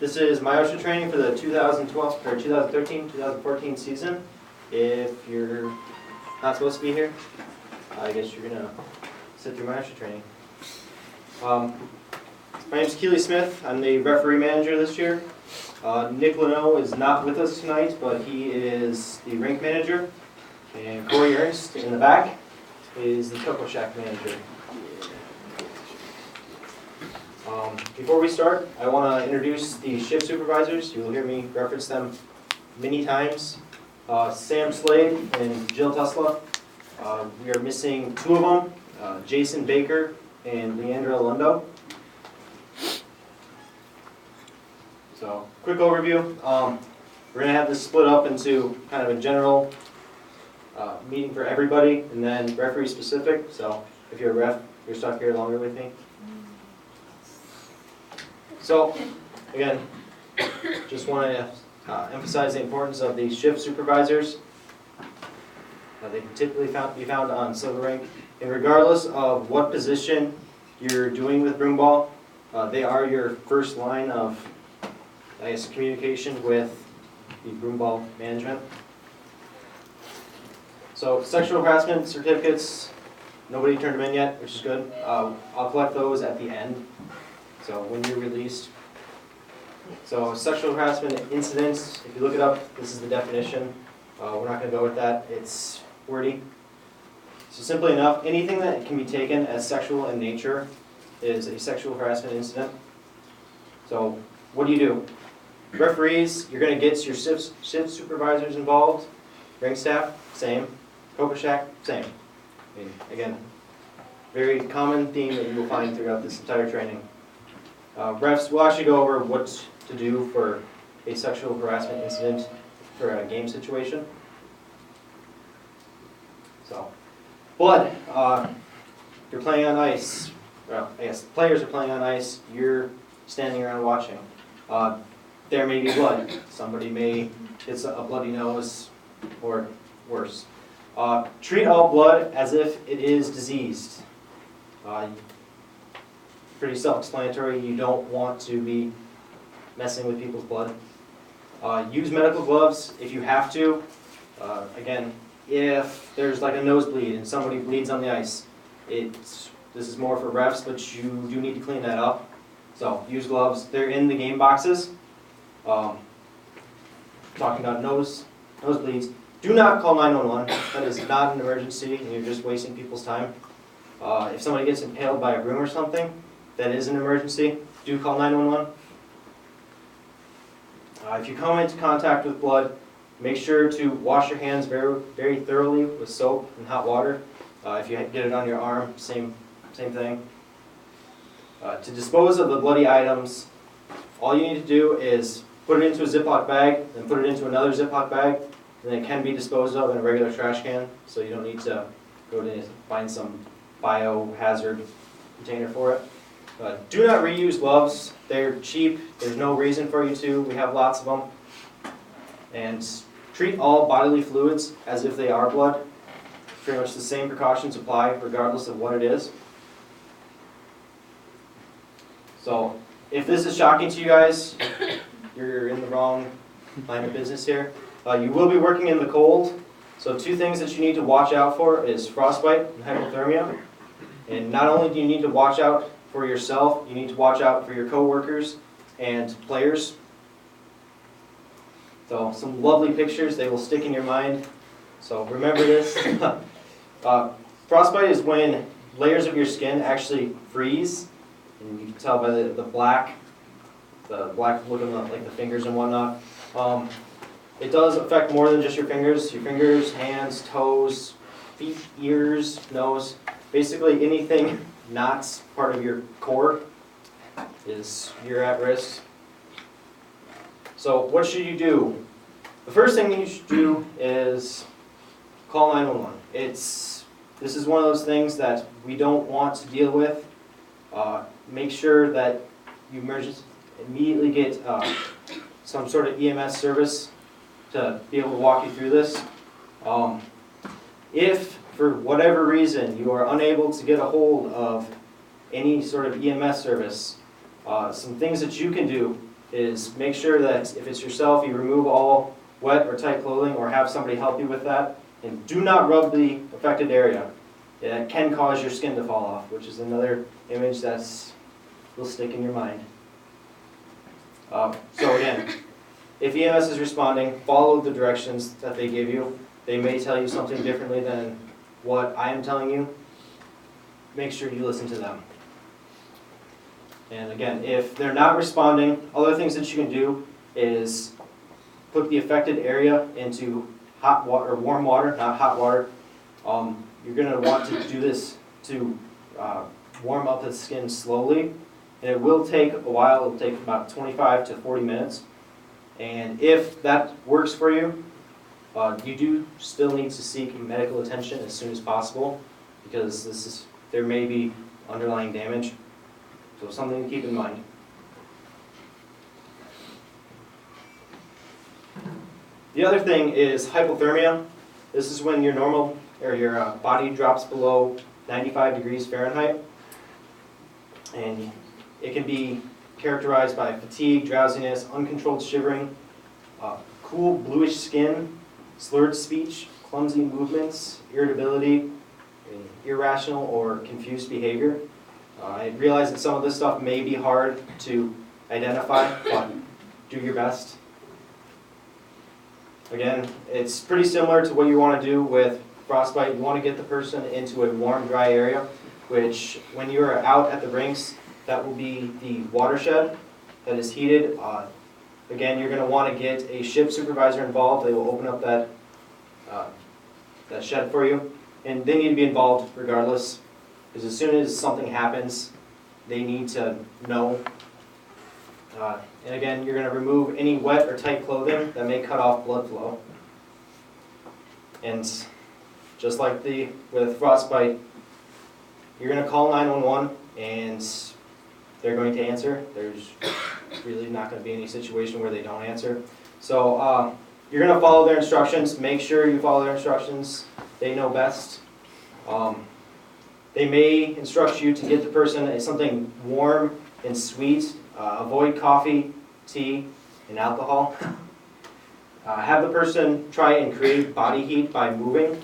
This is MIOSHA training for the 2012 or 2013-2014 season. If you're not supposed to be here, I guess you're gonna sit through MIOSHA training. My name is Keely Smith. I'm the referee manager this year. Nick Leno is not with us tonight, but he is the rink manager. And Corey Ernst in the back is the Cocoa Shack manager. Before we start, I want to introduce the shift supervisors. You will hear me reference them many times. Sam Slade and Jill Tesla. We are missing two of them, Jason Baker and Leandra Lundo. So, quick overview. We're going to have this split up into kind of a general meeting for everybody and then referee specific. So, if you're a ref, you're stuck here longer with me. So, again, just want to emphasize the importance of the shift supervisors. They can typically be found on Silver Rink. And regardless of what position you're doing with Broomball, they are your first line of, I guess, communication with the Broomball management. So, sexual harassment certificates, nobody turned them in yet, which is good. I'll collect those at the end. So when you're released. So sexual harassment incidents, if you look it up, this is the definition. We're not going to go with that. It's wordy. So simply enough, anything that can be taken as sexual in nature is a sexual harassment incident. So what do? Referees, you're going to get your shift supervisors involved. Rink staff, same. Cocoa Shack, same. I mean, again, very common theme that you will find throughout this entire training. Refs will actually go over what to do for a sexual harassment incident for a game situation. So, blood. You're playing on ice. Well, I guess the players are playing on ice. You're standing around watching. There may be blood. Somebody may get a bloody nose or worse. Treat all blood as if it is diseased. Pretty self-explanatory. You don't want to be messing with people's blood. Use medical gloves if you have to. Again, if there's like a nosebleed and somebody bleeds on the ice, this is more for refs, but you do need to clean that up. So use gloves. They're in the game boxes. Talking about nosebleeds. Do not call 911. That is not an emergency, and you're just wasting people's time. If somebody gets impaled by a broom or something, that is an emergency. Do call 911. If you come into contact with blood, make sure to wash your hands very, very thoroughly with soap and hot water. If you get it on your arm, same thing. To dispose of the bloody items, all you need to do is put it into a Ziploc bag, then put it into another Ziploc bag, and it can be disposed of in a regular trash can, so you don't need to go to find some biohazard container for it. Do not reuse gloves. They're cheap. There's no reason for you to. We have lots of them. And treat all bodily fluids as if they are blood. Pretty much the same precautions apply regardless of what it is. So if this is shocking to you guys, you're in the wrong line of business here. You will be working in the cold. So two things that you need to watch out for is frostbite and hypothermia. And not only do you need to watch out for yourself, you need to watch out for your coworkers and players. So some lovely pictures, they will stick in your mind. So remember this. Frostbite is when layers of your skin actually freeze, and you can tell by the black looking like the fingers and whatnot. It does affect more than just your fingers, hands, toes, feet, ears, nose, basically anything not part of your core you're at risk. So what should you do? The first thing you should do is call 911. This is one of those things that we don't want to deal with. Make sure that you immediately get some sort of EMS service to be able to walk you through this. If for whatever reason you are unable to get a hold of any sort of EMS service, some things that you can do is make sure that if it's yourself, you remove all wet or tight clothing or have somebody help you with that. And do not rub the affected area. It can cause your skin to fall off, which is another image will stick in your mind. So again, if EMS is responding, follow the directions that they give you. They may tell you something differently than what I am telling you. Make sure you listen to them. And again, if they're not responding, other things that you can do is put the affected area into hot water or warm water, not hot water. You're going to want to do this to warm up the skin slowly, and it will take a while. It will take about 25 to 40 minutes. And if that works for you, you do still need to seek medical attention as soon as possible, because there may be underlying damage. So something to keep in mind. The other thing is hypothermia. This is when your body drops below 95 degrees Fahrenheit. And it can be characterized by fatigue, drowsiness, uncontrolled shivering, cool bluish skin, slurred speech, clumsy movements, irritability, and irrational or confused behavior. I realize that some of this stuff may be hard to identify, but do your best. Again, it's pretty similar to what you want to do with frostbite. You want to get the person into a warm, dry area, which when you're out at the rinks, that will be the watershed that is heated. Again, you're going to want to get a shift supervisor involved. They will open up that shed for you. And they need to be involved regardless, because as soon as something happens, they need to know. And again, you're going to remove any wet or tight clothing that may cut off blood flow. And just like with frostbite, you're going to call 911 and they're going to answer. There's really not going to be any situation where they don't answer. So you're going to follow their instructions. Make sure you follow their instructions. They know best. They may instruct you to get the person something warm and sweet. Avoid coffee, tea, and alcohol. Have the person try and create body heat by moving.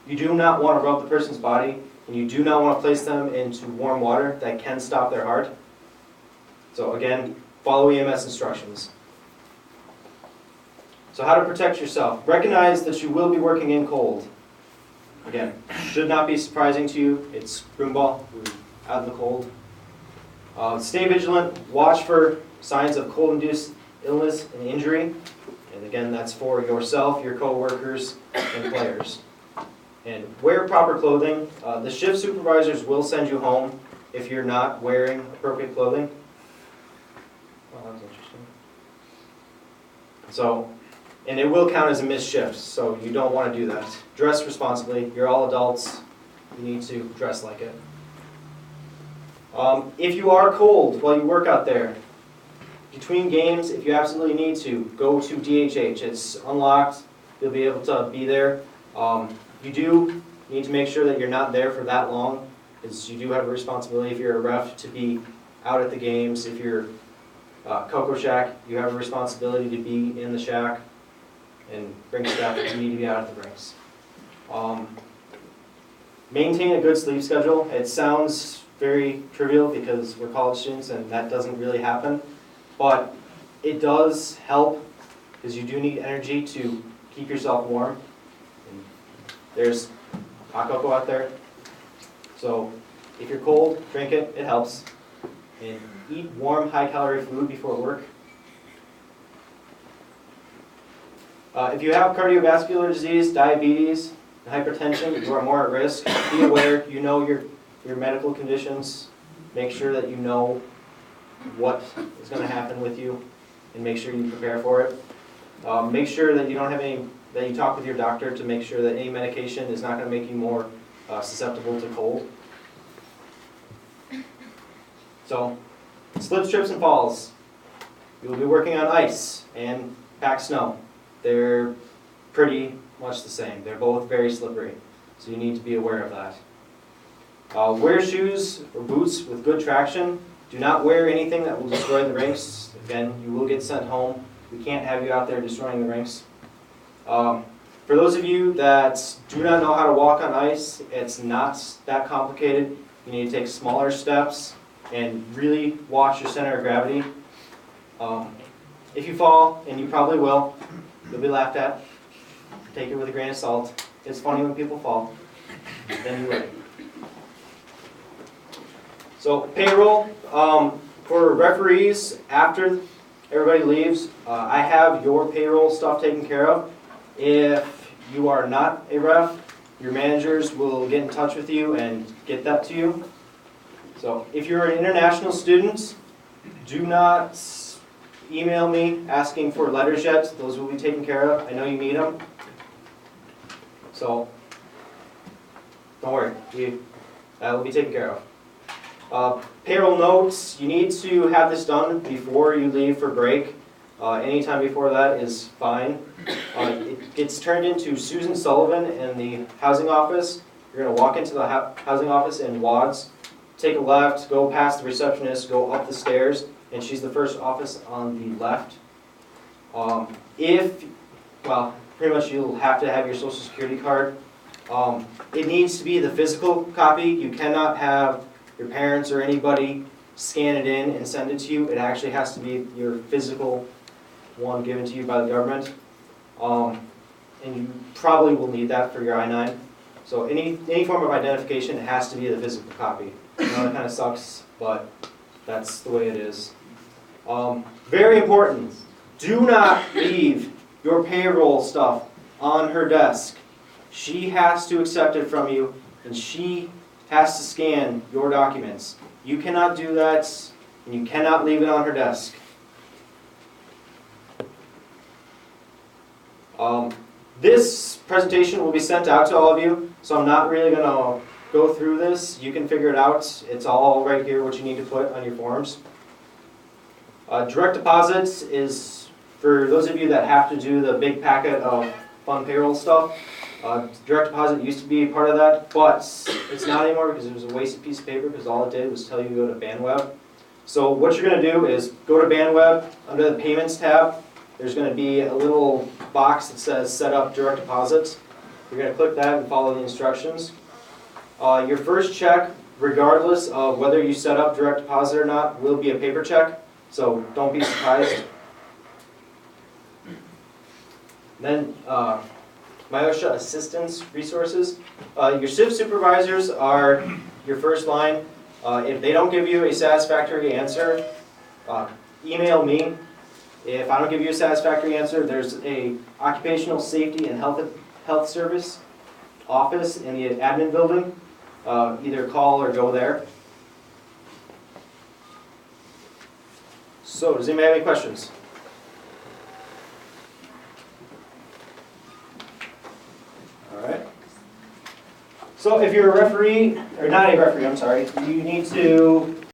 You do not want to rub the person's body, and you do not want to place them into warm water. That can stop their heart. So again, follow EMS instructions. So how to protect yourself. Recognize that you will be working in cold. Again, should not be surprising to you. It's Broomball. We're out in the cold. Stay vigilant. Watch for signs of cold-induced illness and injury. And again, that's for yourself, your co-workers, and players. And wear proper clothing. The shift supervisors will send you home if you're not wearing appropriate clothing. Well, that was interesting. And it will count as a missed shift, so you don't want to do that. Dress responsibly. You're all adults. You need to dress like it. If you are cold while you work out there, between games, if you absolutely need to, go to DHH. It's unlocked. You'll be able to be there. You do need to make sure that you're not there for that long, because you do have a responsibility if you're a ref to be out at the games. If you're Coco Shack, you have a responsibility to be in the shack, and rink staff, you need to be out at the rinks. Maintain a good sleep schedule. It sounds very trivial because we're college students and that doesn't really happen, but it does help because you do need energy to keep yourself warm. And there's hot cocoa out there, so if you're cold, drink it, it helps. And eat warm, high-calorie food before work. If you have cardiovascular disease, diabetes, and hypertension, you are more at risk. Be aware, you know your medical conditions. Make sure that you know what is going to happen with you, and make sure you prepare for it. Make sure that you don't have that you talk with your doctor to make sure that any medication is not going to make you more susceptible to cold. So, slips, trips, and falls. You will be working on ice and packed snow. They're pretty much the same. They're both very slippery, so you need to be aware of that. Wear shoes or boots with good traction. Do not wear anything that will destroy the rinks. again, you will get sent home. We can't have you out there destroying the rinks. For those of you that do not know how to walk on ice, it's not that complicated. You need to take smaller steps and really watch your center of gravity. If you fall, and you probably will, you'll be laughed at. Take it with a grain of salt. It's funny when people fall. Then you learn. So payroll, for referees, after everybody leaves, I have your payroll stuff taken care of. If you are not a ref, your managers will get in touch with you and get that to you. So if you're an international student, do not email me asking for letters yet. Those will be taken care of. I know you need them. So don't worry, that will be taken care of. Payroll notes, you need to have this done before you leave for break. Anytime before that is fine. It gets turned into Susan Sullivan in the housing office. You're going to walk into the housing office in Wads, take a left, go past the receptionist, go up the stairs, and she's the first office on the left. Pretty much you'll have to have your social security card. It needs to be the physical copy. You cannot have your parents or anybody scan it in and send it to you. It actually has to be your physical one given to you by the government. And you probably will need that for your I-9. So any form of identification, it has to be the physical copy. I know it kind of sucks, but that's the way it is. Very important, do not leave your payroll stuff on her desk. She has to accept it from you, and she has to scan your documents. You cannot do that, and you cannot leave it on her desk. This presentation will be sent out to all of you, so I'm not really going to go through this. You can figure it out. It's all right here, what you need to put on your forms. Direct deposits is for those of you that have to do the big packet of fun payroll stuff. Direct deposit used to be part of that, but it's not anymore because it was a wasted piece of paper because all it did was tell you to go to BandWeb. So what you're going to do is go to BandWeb, under the Payments tab, there's going to be a little box that says Set Up Direct Deposits. You're going to click that and follow the instructions. Your first check, regardless of whether you set up direct deposit or not, will be a paper check, so don't be surprised. Then MIOSHA assistance resources. Your Civ supervisors are your first line. If they don't give you a satisfactory answer, email me. If I don't give you a satisfactory answer, there's a Occupational Safety and Health Service office in the admin building. Either call or go there. So, does anybody have any questions? Alright. So if you're a referee, or not a referee, I'm sorry, you need to